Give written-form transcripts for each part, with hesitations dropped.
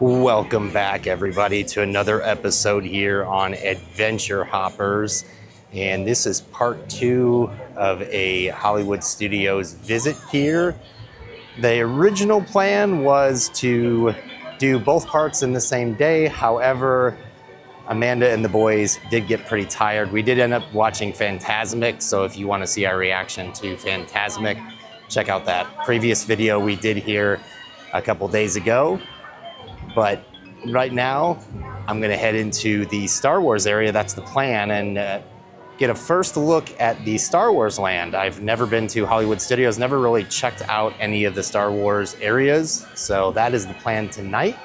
Welcome back, everybody, to another episode here on Adventure Hoppers. And this is part 2 of a Hollywood Studios visit here. The original plan was to do both parts in the same day. However, Amanda and the boys did get pretty tired. We did end up watching Fantasmic, so if you want to see our reaction to Fantasmic, check out that previous video we did here a couple days ago. But right now, I'm gonna head into the Star Wars area, that's the plan, and get a first look at the Star Wars land. I've never been to Hollywood Studios, never really checked out any of the Star Wars areas, so that is the plan tonight.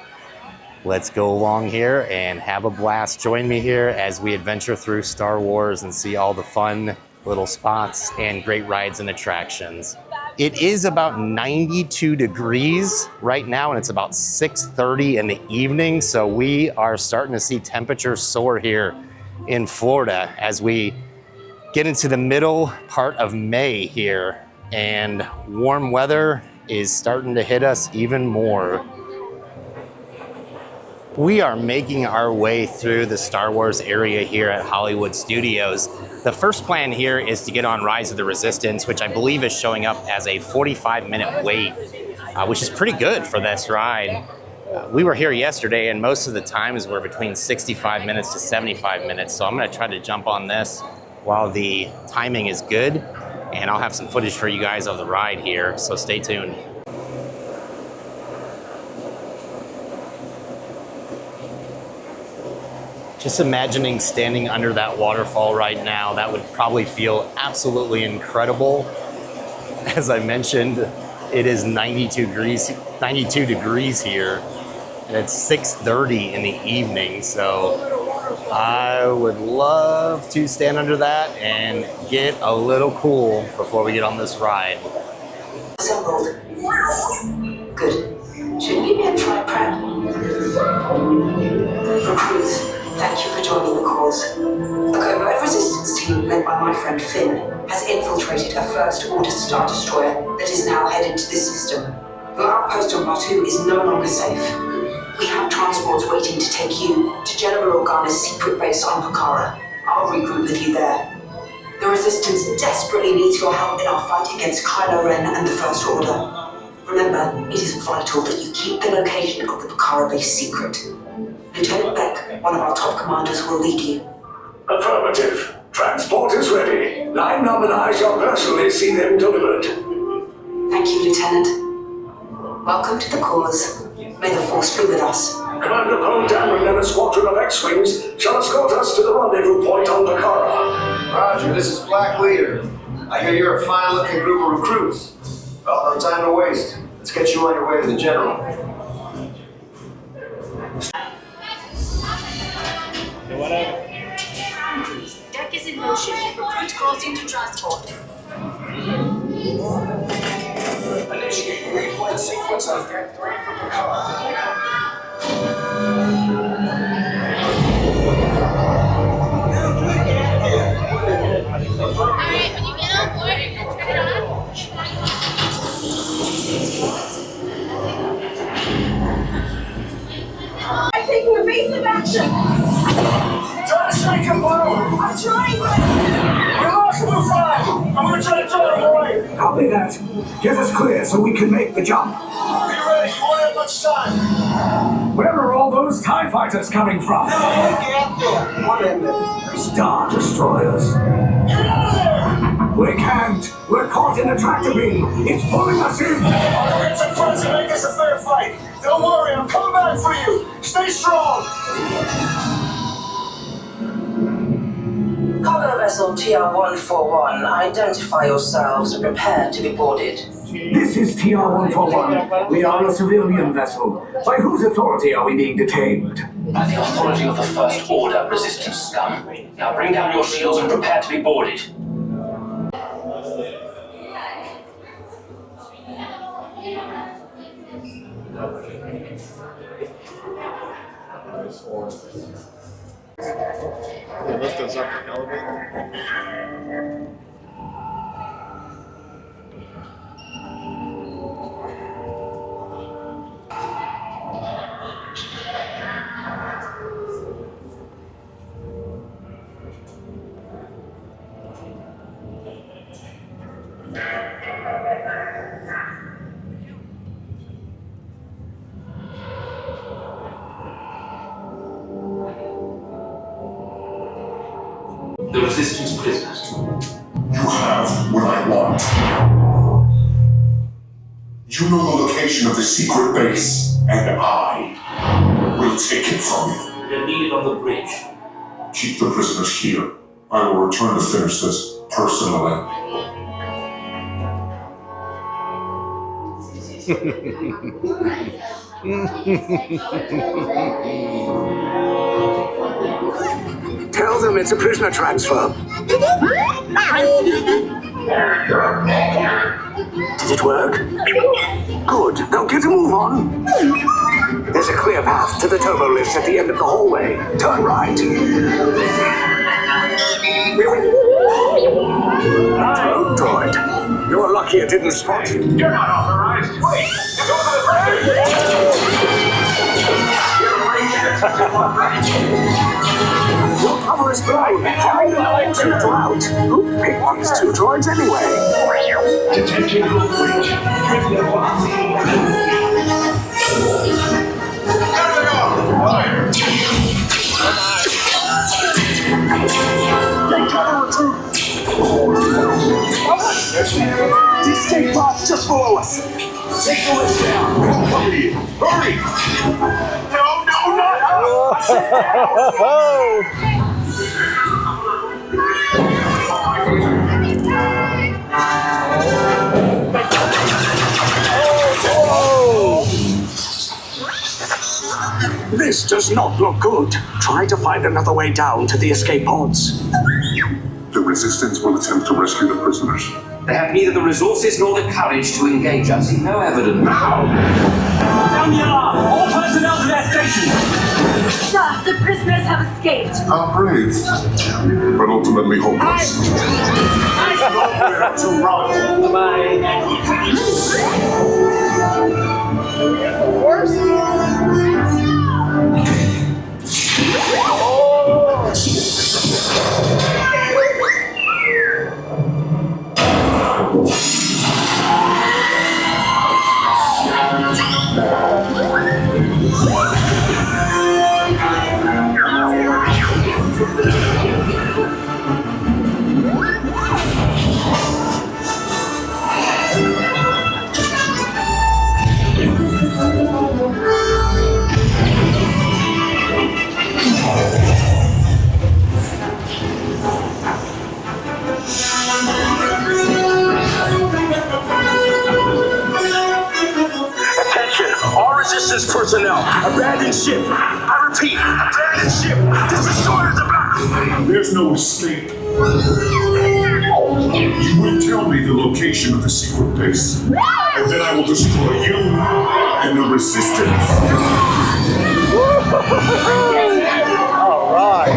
Let's go along here and have a blast. Join me here as we adventure through Star Wars and see all the fun little spots and great rides and attractions. It is about 92 degrees right now, and it's about 6:30 in the evening, so we are starting to see temperatures soar here in Florida as we get into the middle part of May here, and warm weather is starting to hit us even more. We are making our way through the Star Wars area here at Hollywood Studios. The first plan here is to get on Rise of the Resistance, which I believe is showing up as a 45-minute wait, which is pretty good for this ride. We were here yesterday, and most of the times were between 65 minutes to 75 minutes, so I'm gonna try to jump on this while the timing is good, and I'll have some footage for you guys of the ride here, so stay tuned. Just imagining standing under that waterfall right now, that would probably feel absolutely incredible. As I mentioned, it is 92 degrees here, and it's 6:30 in the evening, so I would love to stand under that and get a little cool before we get on this ride. Assembled. Good. Should we be a try prep? Recruits, thank you for joining the cause. A covert resistance team led by my friend Finn has infiltrated a First Order Star Destroyer that is now headed to this system. Your outpost on Batu is no longer safe. We have transports waiting to take you to General Organa's secret base on Pakara. I'll regroup with you there. The Resistance desperately needs your help in our fight against Kylo Ren and the First Order. Remember, it is vital that you keep the location of the Pakara base secret. Lieutenant Beck, one of our top commanders, will lead you. Affirmative. Transport is ready. Line Numb and I shall personally see them delivered. Thank you, Lieutenant. Welcome to the cause. May the Force be with us. Commander Poe Dameron and a squadron of X-Wings shall escort us to the rendezvous point on Pakara. Roger, this is Black Leader. I hear you're a fine-looking group of recruits. Well, no time to waste. Let's get you on your way to the General. Deck is in motion. Recruit crossing to transport. Initiating reflight sequence on Deck 3 for Pakara. Alright, when you get on board, turn it on. I'm taking evasive action! Try to strike him low! I'm trying, but... We lost Blue 5! I'm gonna try to draw him away! Copy that. Get us clear so we can make the jump. Be ready, you won't have much time! Where are all those TIE fighters coming from? Get there! One in there. Star Destroyers. Get out of there! We can't. We're caught in a tractor beam. It's pulling us in. Our ribs and friends will make this a fair fight. Don't worry, I'm coming back for you. Stay strong! Cargo vessel TR-141, identify yourselves and prepare to be boarded. This is TR-141. We are a civilian vessel. By whose authority are we being detained? By the authority of the First Order resistance scum. Now bring down your shields and prepare to be boarded. They lift us up the elevator. the Resistance prisoners. You have what I want. You know the location of the secret base, and I will take it from you. They're needed on the bridge. Keep the prisoners here. I will return to finish this personally. Tell them it's a prisoner transfer. Did it work? Good. Now get a move on. There's a clear path to the turbo lifts at the end of the hallway. Turn right. Drone droid. You're lucky it didn't spot you. You're not authorized. Wait, you go for the Your cover is blown. Find an alternate route. Who picked these two droids anyway? Detention group breach. Prisoner box. Fire. They cover recruit. These escape pods just below us. Take the list down. Hurry. No, not us. This does not look good. Try to find another way down to the escape pods. The Resistance will attempt to rescue the prisoners. They have neither the resources nor the courage to engage us. No evidence. Down the alarm! All personnel to their stations! Sir, the prisoners have escaped. How brave, but ultimately hopeless. To run. Resistance personnel, abandoned ship. I repeat, abandoned ship. This destroyer's about. There's no escape. You will tell me the location of the secret base, and then I will destroy you and the Resistance. All right.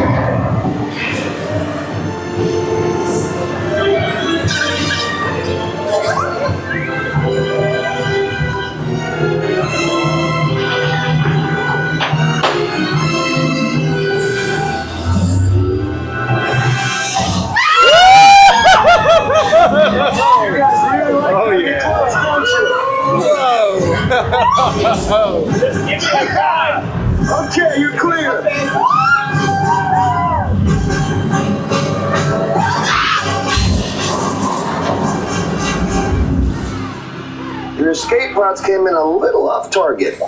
Oh yeah. Whoa. Okay, you're clear. Your escape pods came in a little off target.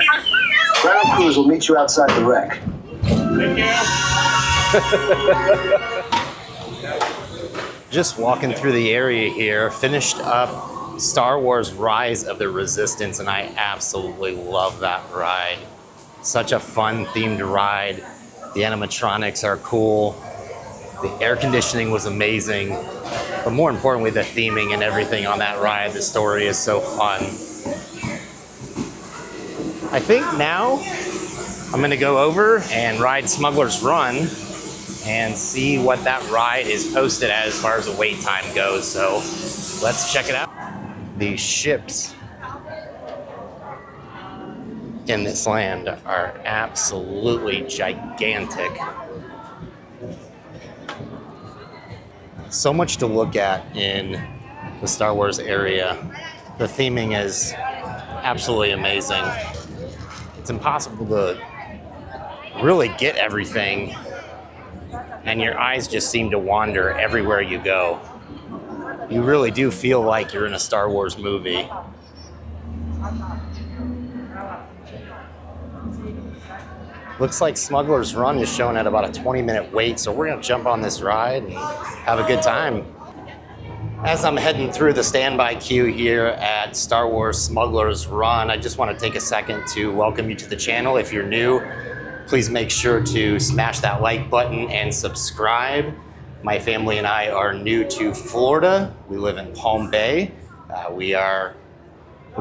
Ground crews will meet you outside the wreck. Just walking through the area here, finished up Star Wars Rise of the Resistance, and I absolutely love that ride. Such a fun themed ride. The animatronics are cool. The air conditioning was amazing. But more importantly, the theming and everything on that ride, the story is so fun. I think now I'm gonna go over and ride Smugglers Run and see what that ride is posted as far as the wait time goes. So let's check it out. These ships in this land are absolutely gigantic. So much to look at in the Star Wars area. The theming is absolutely amazing. It's impossible to really get everything and your eyes just seem to wander everywhere you go. You really do feel like you're in a Star Wars movie. Looks like Smugglers Run is showing at about a 20-minute wait, so we're gonna jump on this ride and have a good time. As I'm heading through the standby queue here at Star Wars Smugglers Run, I just want to take a second to welcome you to the channel. If you're new, please make sure to smash that like button and subscribe. My family and I are new to Florida. We live in Palm Bay. We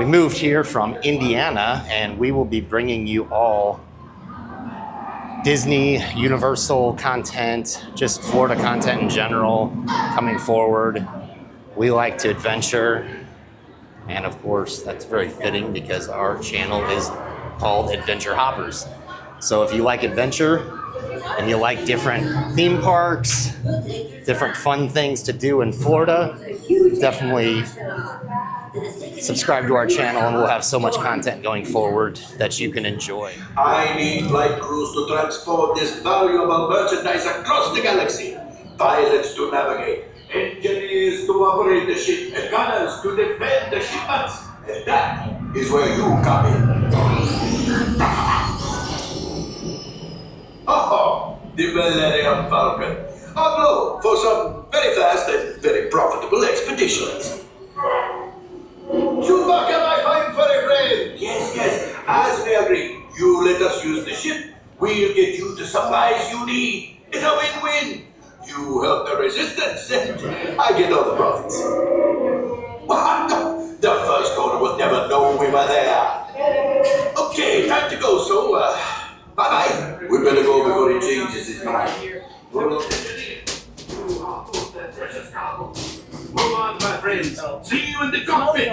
moved here from Indiana, and we will be bringing you all Disney, Universal content, just Florida content in general coming forward. We like to adventure, and of course that's very fitting because our channel is called Adventure Hoppers. So if you like adventure and you like different theme parks, different fun things to do in Florida, definitely subscribe to our channel and we'll have so much content going forward that you can enjoy. I need light crews to transport this valuable merchandise across the galaxy, pilots to navigate, engineers to operate the ship, and gunners to defend the shipments. And that is where you come in. Oh, the Millennium Falcon. On loan for some very fast and very profitable expeditions. Chewbacca, my fine furry friend! Yes, as we agreed. You let us use the ship, we'll get you the supplies you need. It's a win-win. You help the resistance, and I get all the profits. The first order will never know we were there. Okay, time to go, so, bye-bye. We better go before he changes his mind. Move on, my friends. See you in the cockpit.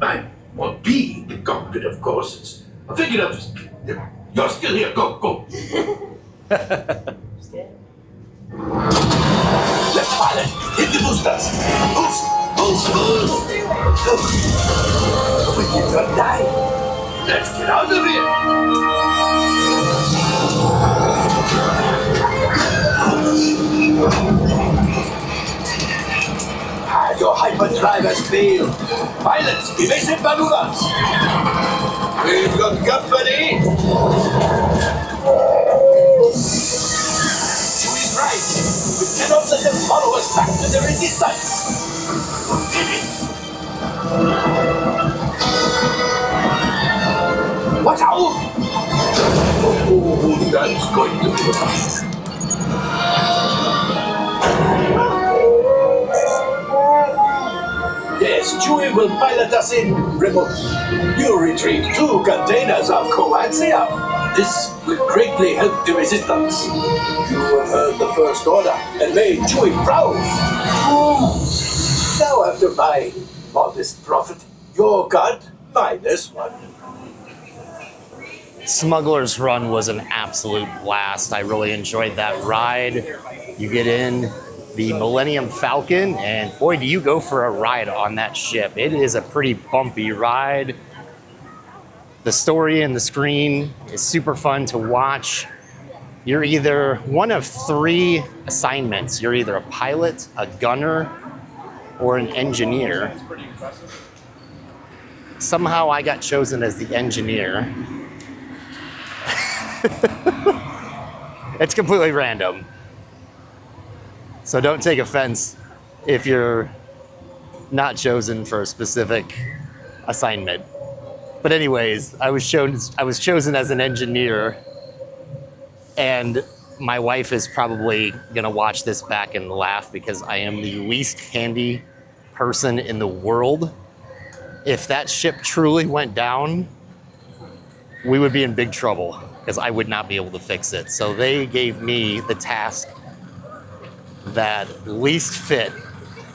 I won't be in the cockpit, of course. I'm thinking of... You're still here. Go. Let's pilot. Hit the boosters. Boost. We did not die. Let's get out of here. Your hyperdrive has failed. Pilots, evasive maneuvers. We've got company. Chewie's right. We cannot let them follow us back to the resistance. Watch out! Oh, that's going to be rough. Yes, Chewie will pilot us in remote. You retrieve 2 containers of coaxium. This will greatly help the resistance. You have heard the First Order and made Chewie proud. Now after my modest profit, your God -1. Smugglers Run was an absolute blast. I really enjoyed that ride. You get in the Millennium Falcon, and boy, do you go for a ride on that ship. It is a pretty bumpy ride. The story and the screen is super fun to watch. You're either one of 3 assignments. You're either a pilot, a gunner, or an engineer. Somehow I got chosen as the engineer. It's completely random. So don't take offense if you're not chosen for a specific assignment. But anyways, I was chosen as an engineer, and my wife is probably gonna watch this back and laugh because I am the least handy person in the world. If that ship truly went down, we would be in big trouble because I would not be able to fix it. So they gave me the task that least fit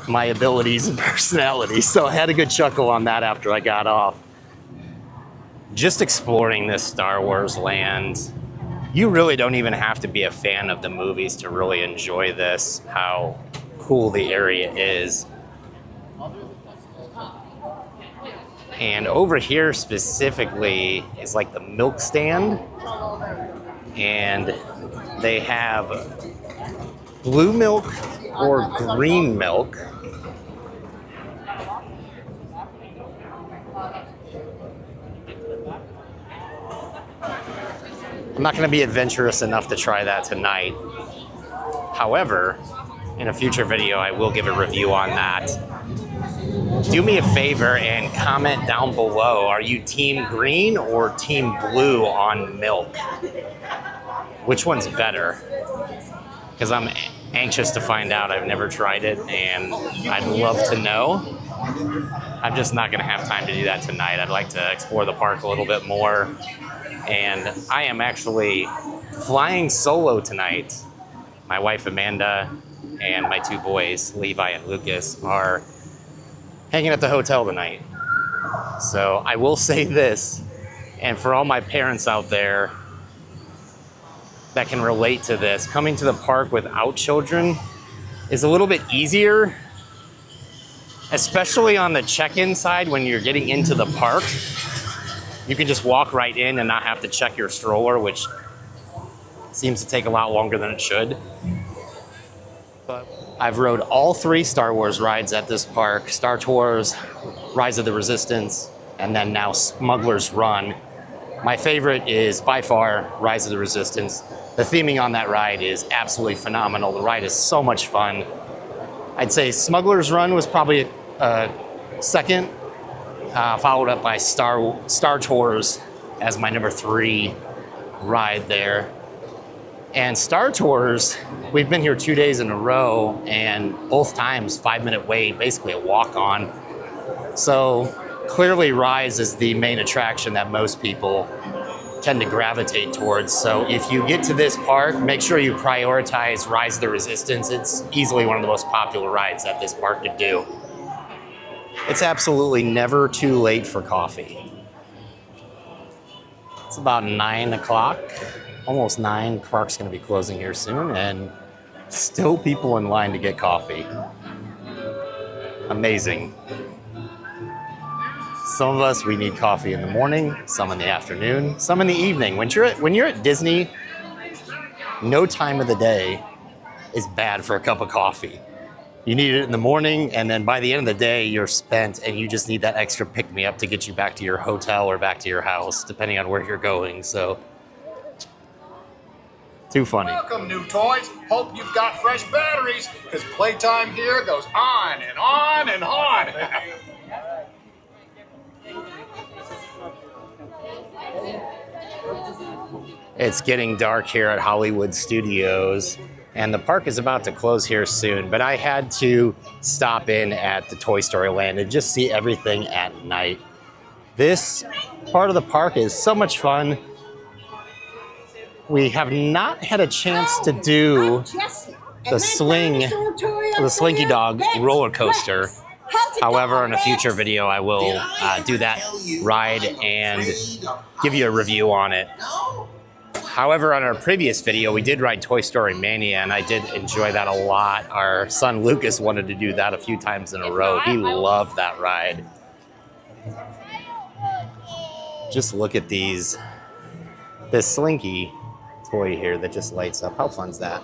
my abilities and personality. So I had a good chuckle on that after I got off. Just exploring this Star Wars land. You really don't even have to be a fan of the movies to really enjoy this, how cool the area is. And over here specifically is like the milk stand. And they have blue milk or green milk. I'm not going to be adventurous enough to try that tonight. However, in a future video, I will give a review on that. Do me a favor and comment down below. Are you team green or team blue on milk? Which one's better? Because I'm anxious to find out. I've never tried it and I'd love to know. I'm just not going to have time to do that tonight. I'd like to explore the park a little bit more. And I am actually flying solo tonight. My wife Amanda and my two boys, Levi and Lucas, are hanging at the hotel tonight. So I will say this, and for all my parents out there that can relate to this, coming to the park without children is a little bit easier, especially on the check-in side when you're getting into the park. You can just walk right in and not have to check your stroller, which seems to take a lot longer than it should. But I've rode all 3 Star Wars rides at this park: Star Tours, Rise of the Resistance, and then now Smugglers Run. My favorite is by far Rise of the Resistance. The theming on that ride is absolutely phenomenal. The ride is so much fun. I'd say Smugglers Run was probably second, followed up by Star Tours as my number 3 ride there. And Star Tours, we've been here 2 days in a row, and both times 5-minute wait, basically a walk-on. So clearly Rise is the main attraction that most people tend to gravitate towards. So if you get to this park, make sure you prioritize Rise of the Resistance. It's easily one of the most popular rides that this park could do. It's absolutely never too late for coffee. It's about 9 o'clock, almost 9. The park's gonna be closing here soon, and still people in line to get coffee. Amazing. Some of us, we need coffee in the morning, some in the afternoon, some in the evening. When you're at Disney, no time of the day is bad for a cup of coffee. You need it in the morning, and then by the end of the day, you're spent, and you just need that extra pick-me-up to get you back to your hotel or back to your house, depending on where you're going. So, too funny. Welcome, new toys. Hope you've got fresh batteries, because playtime here goes on and on and on. It's getting dark here at Hollywood Studios, and the park is about to close here soon, but I had to stop in at the Toy Story Land and just see everything at night. This part of the park is so much fun. We have not had a chance to do the Slinky Dog roller coaster. However, in a future video, I will do that ride and give you a review on it. However, on our previous video, we did ride Toy Story Mania, and I did enjoy that a lot. Our son Lucas wanted to do that a few times in a row. He loved that ride. Just look at these. This Slinky toy here that just lights up. How fun's that?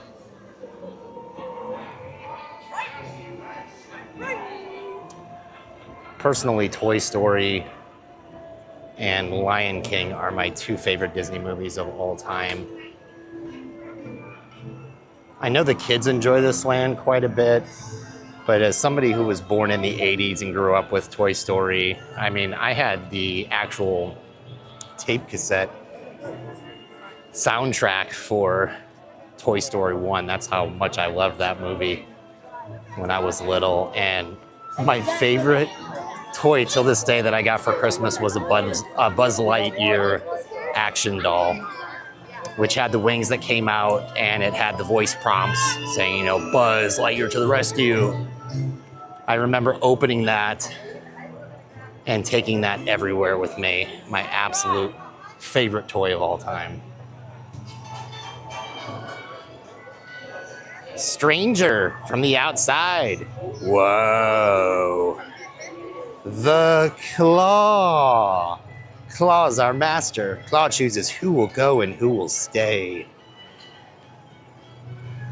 Personally, Toy Story and Lion King are my 2 favorite Disney movies of all time. I know the kids enjoy this land quite a bit, but as somebody who was born in the 80s and grew up with Toy Story, I mean, I had the actual tape cassette soundtrack for Toy Story 1. That's how much I loved that movie when I was little. And my favorite toy till this day that I got for Christmas was a Buzz Lightyear action doll, which had the wings that came out, and it had the voice prompts saying, you know, Buzz Lightyear to the rescue. I remember opening that and taking that everywhere with me. My absolute favorite toy of all time. Stranger from the outside. Whoa. The Claw. Claw is our master. Claw chooses who will go and who will stay.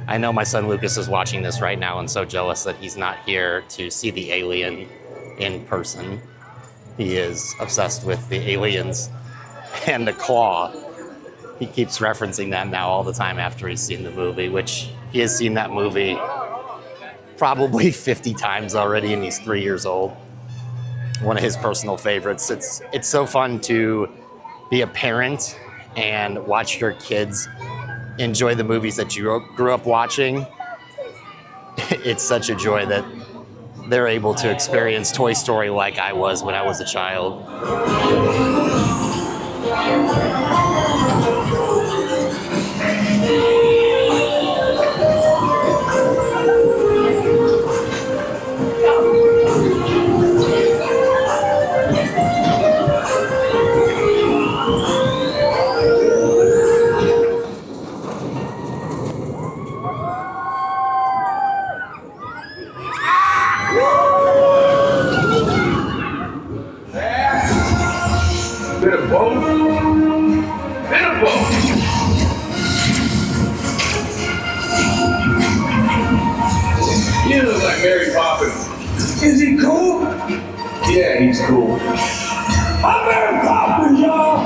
I know my son Lucas is watching this right now and so jealous that he's not here to see the alien in person. He is obsessed with the aliens and the claw. He keeps referencing that now all the time after he's seen the movie, which he has seen that movie probably 50 times already, and he's 3 years old. One of his personal favorites. It's so fun to be a parent and watch your kids enjoy the movies that you grew up watching. It's such a joy that they're able to experience Toy Story like I was when I was a child. Bit of both. Bit of both. You look like Mary Poppins. Is he cool? Yeah, he's cool. I'm Mary Poppins, y'all.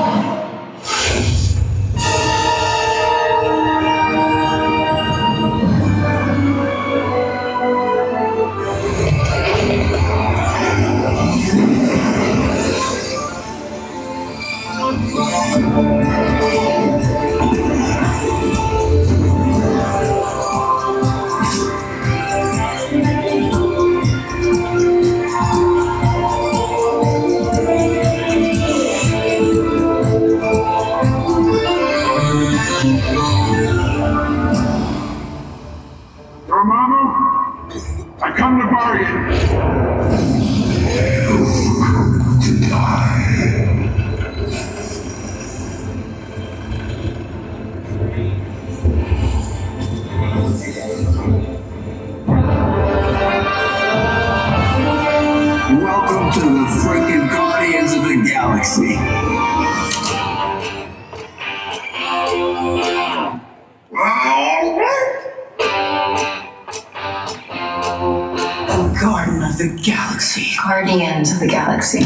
Dormammu, I come to bargain. Welcome to the freaking Guardians of the Galaxy. The Garden of the Galaxy. Guardians of the Galaxy.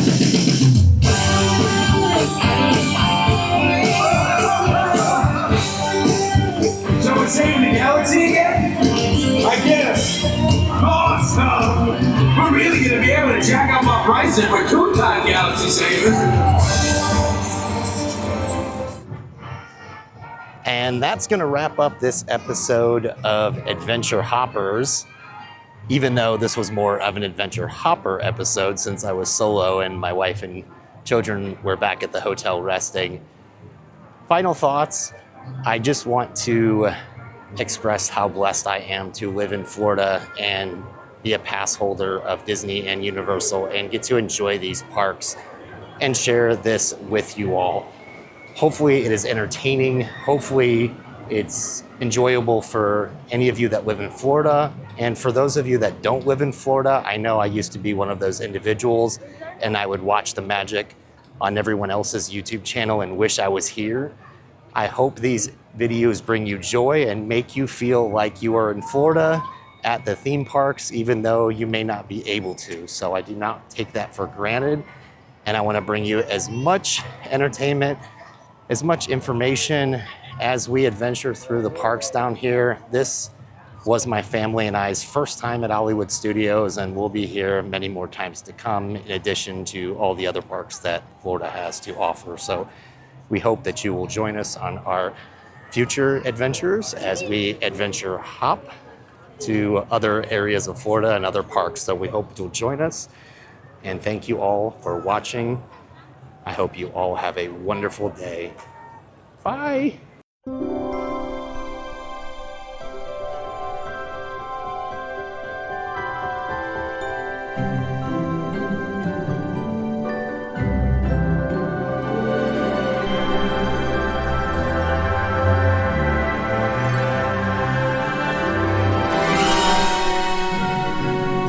So it's saving the galaxy again? I guess. Awesome! We're really gonna be able to jack up our prices for two-time galaxy savers. And that's going to wrap up this episode of Adventure Hoppers, even though this was more of an Adventure Hopper episode since I was solo and my wife and children were back at the hotel resting. Final thoughts. I just want to express how blessed I am to live in Florida and be a pass holder of Disney and Universal and get to enjoy these parks and share this with you all. Hopefully it is entertaining. Hopefully it's enjoyable for any of you that live in Florida. And for those of you that don't live in Florida, I know I used to be one of those individuals and I would watch the magic on everyone else's YouTube channel and wish I was here. I hope these videos bring you joy and make you feel like you are in Florida at the theme parks, even though you may not be able to. So I do not take that for granted. And I want to bring you as much entertainment, as much information as we adventure through the parks down here. This was my family and I's first time at Hollywood Studios, and we'll be here many more times to come, in addition to all the other parks that Florida has to offer. So we hope that you will join us on our future adventures as we adventure hop to other areas of Florida and other parks. So we hope you'll join us. And thank you all for watching. I hope you all have a wonderful day. Bye.